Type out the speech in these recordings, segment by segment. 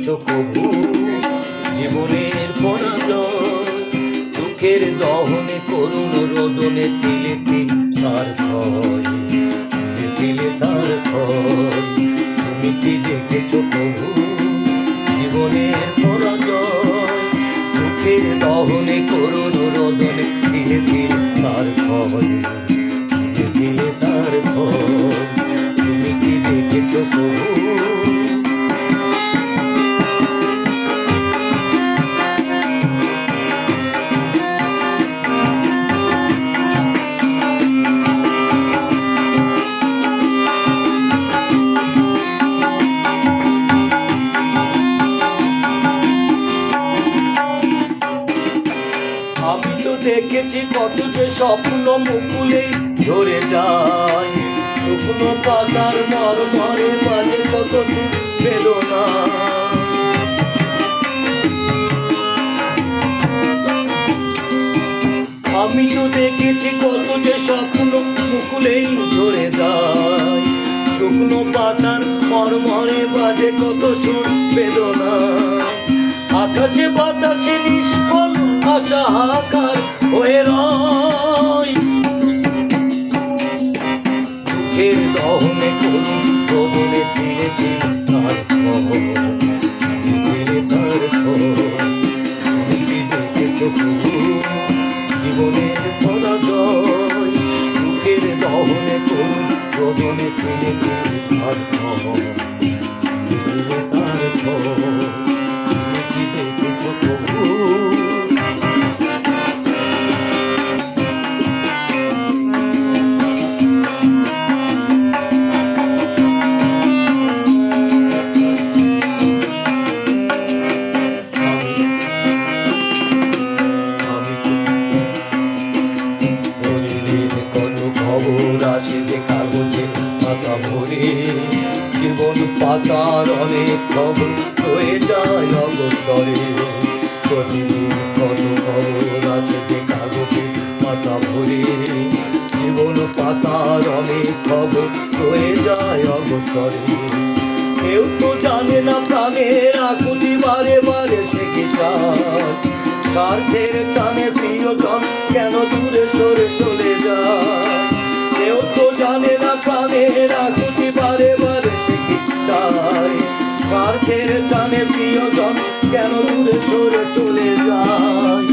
দেখেছ প্রভু জীবনের পরাজয়, দুঃখের দহনে করুণ রোদনে তিলে তিল তার ক্ষয়, তিলে তিলে তার ক্ষয়। তুমি কি দেখেছ প্রভু জীবনের পরাজয়, দুঃখের দহনে করুণ রোদনে তিলে তিল তার ক্ষয়, তিলে তিলে তার ক্ষয়। তুমি কি দেখেছ প্রভু? আমি তো দেখেছি কত যে স্বপ্ন মুকুলেই ঝরে যায়, শুকনো পাতার মরমরে বাজে কত সুখ বেদনা। আমি তো দেখেছি কত যে স্বপ্ন মুকুলেই ঝরে যায়, শুকনো পাতার মরমরে বাজে কত সুখ বেদনা। আকাশে বাতাসে নিষ্ফল আশা হাহাকার হয়ে রয়, দুঃখের দহনে করুণ রোদনে তিলে তিলে তার ক্ষয়, তিলে তার ক্ষয়। তুমি কি দেখেছ প্রভু জীবনের পরাজয়, দুঃখের দহনে করুণ রোদনে তিলে তিলে তার ক্ষয়, তিলে তার ক্ষয়। তুমি কি দেখেছ প্রভু? খবর আসে যে কাগজে পাতা ভরে, জীবন পাতার অনেক খবর হয়ে যায় অগোচরে। প্রতিদিন কত খবর আসে যে কাগজে পাতা ভরে, জীবন পাতার অনেক খবর হয়ে যায় অগোচরে। কেউ তো জানে না প্রাণের আকুতি বারে বারে সে কি চায়, স্বার্থের টানে প্রিয়জন কেন দূরে সরে চলে যায়। কেউ তো জানে না প্রাণের আকুতি বারে বারে সে কি চায়, স্বার্থের টানে প্রিয়জন কেন দূরে সরে চলে যায়।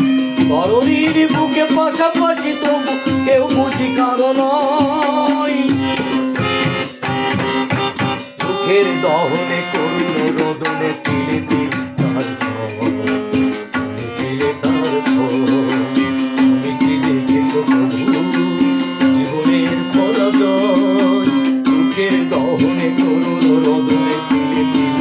বড়ির বুকে পাশাপাশি তবু কেউ বুঝি কারণ দুঃখের দহনে করুণ রোদনে তিলে তিল তার ক্ষয়, তিলে তিলে তার ক্ষয়। তুমি কি দেখেছ প্রভু জীবনের পরাজয়, দুঃখের দহনে করুণ রোদনে তিলে তিলে